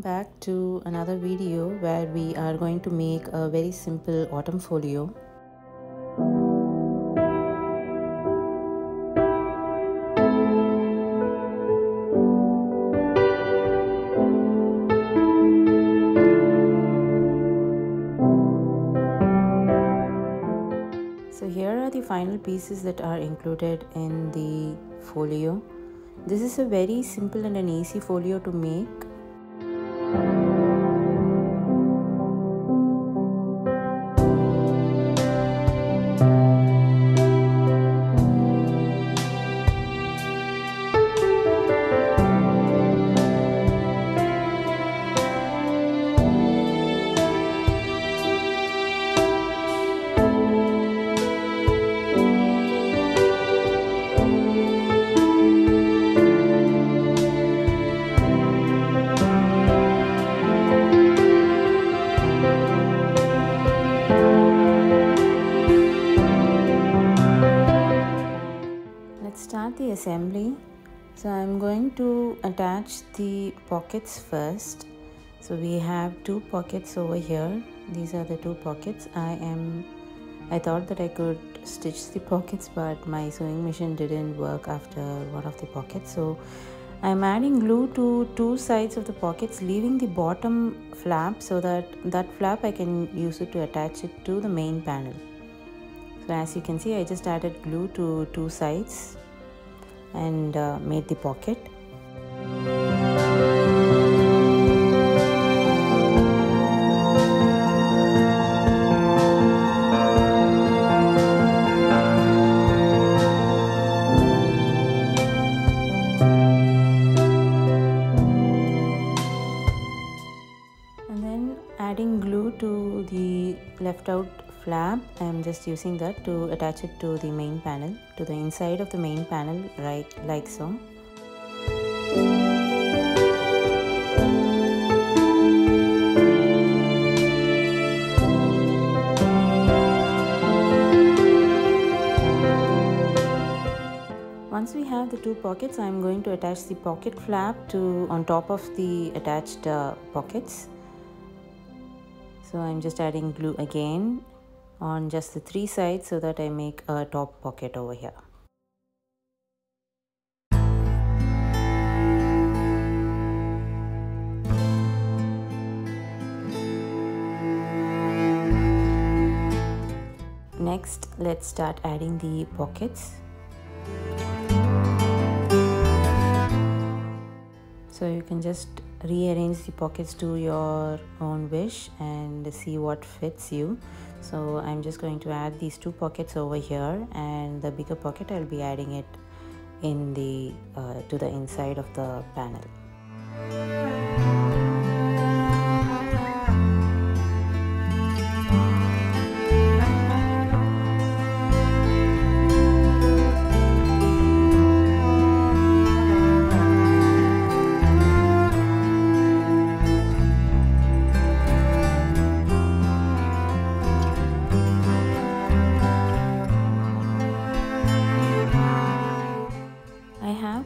back to another video where we are going to make a very simple autumn folio. So here are the final pieces that are included in the folio. This is a very simple and an easy folio to make. Start the assembly. So I'm going to attach the pockets first. So we have two pockets over here. These are the two pockets. I thought that I could stitch the pockets, but my sewing machine didn't work after one of the pockets. So I'm adding glue to two sides of the pockets, leaving the bottom flap so that flap I can use it to attach it to the main panel. So as you can see, I just added glue to two sides and made the pocket. And then adding glue to the left out flap, I am just using that to attach it to the main panel, to the inside of the main panel, right like so. Once we have the two pockets, I am going to attach the pocket flap on top of the attached pockets. So I'm just adding glue again on just the three sides so that I make a top pocket over here. Next, let's start adding the pockets. So you can just rearrange the pockets to your own wish and see what fits you. So I'm just going to add these two pockets over here, and the bigger pocket I'll be adding it in the to the inside of the panel.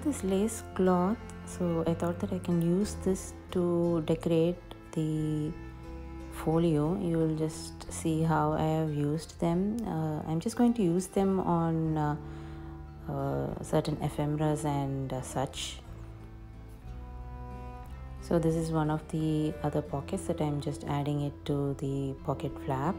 This lace cloth, so I thought that I can use this to decorate the folio. You will just see how I have used them. I'm just going to use them on certain ephemeras and such. So this is one of the other pockets that I'm just adding it to the pocket flap.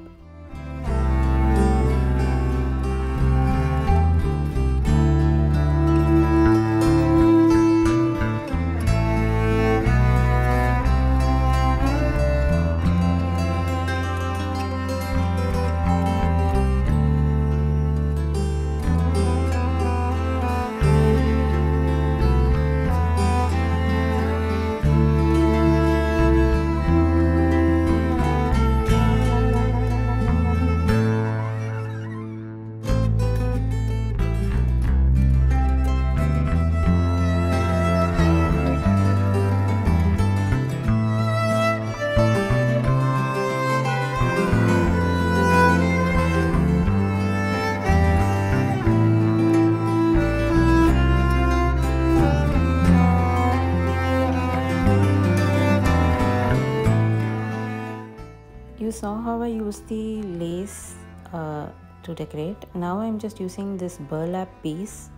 used the lace to decorate. Now I'm just using this burlap piece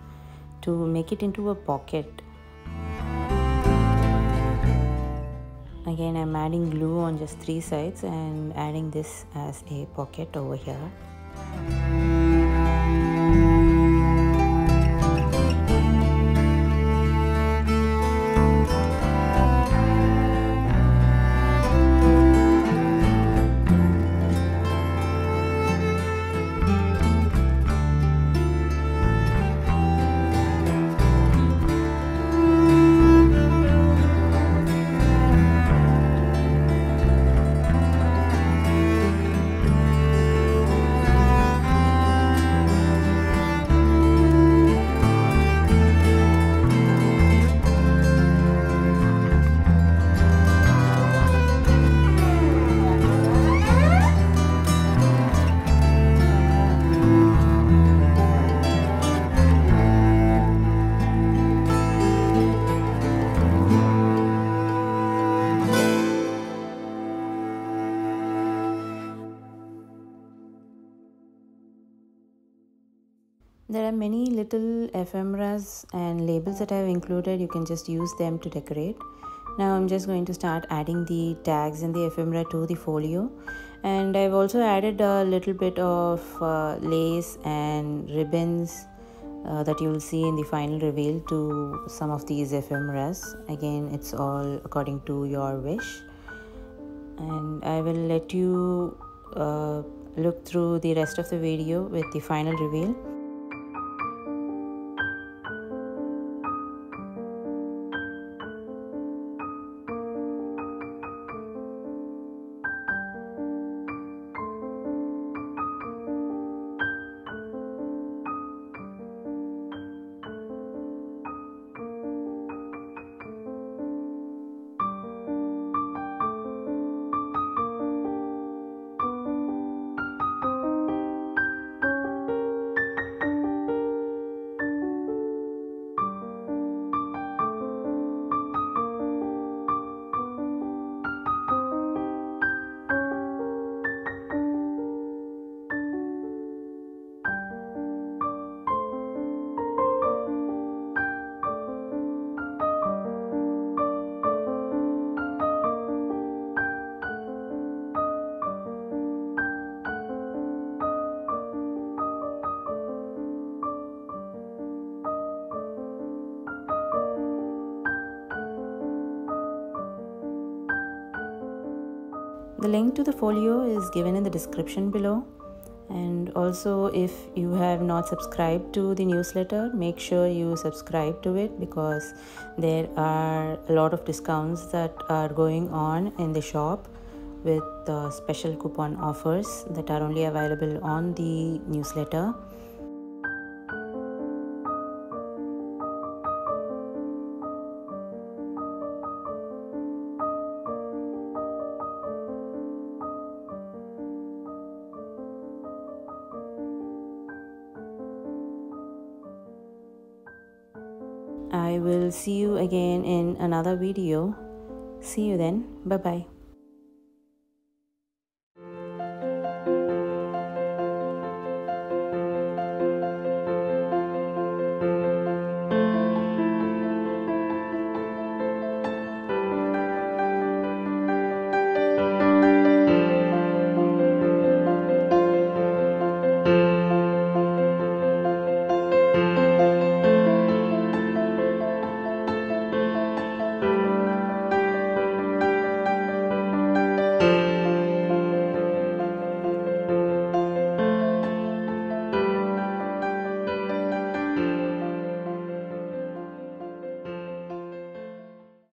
to make it into a pocket. Again, I'm adding glue on just 3 sides and adding this as a pocket over here. There are many little ephemeras and labels that I have included. You can just use them to decorate. Now I'm just going to start adding the tags and the ephemera to the folio, and I've also added a little bit of lace and ribbons that you will see in the final reveal to some of these ephemeras. Again, it's all according to your wish, and I will let you look through the rest of the video with the final reveal. The link to the folio is given in the description below, and also if you have not subscribed to the newsletter, make sure you subscribe to it, because there are a lot of discounts that are going on in the shop with special coupon offers that are only available on the newsletter. I will see you again in another video. See you then. Bye bye.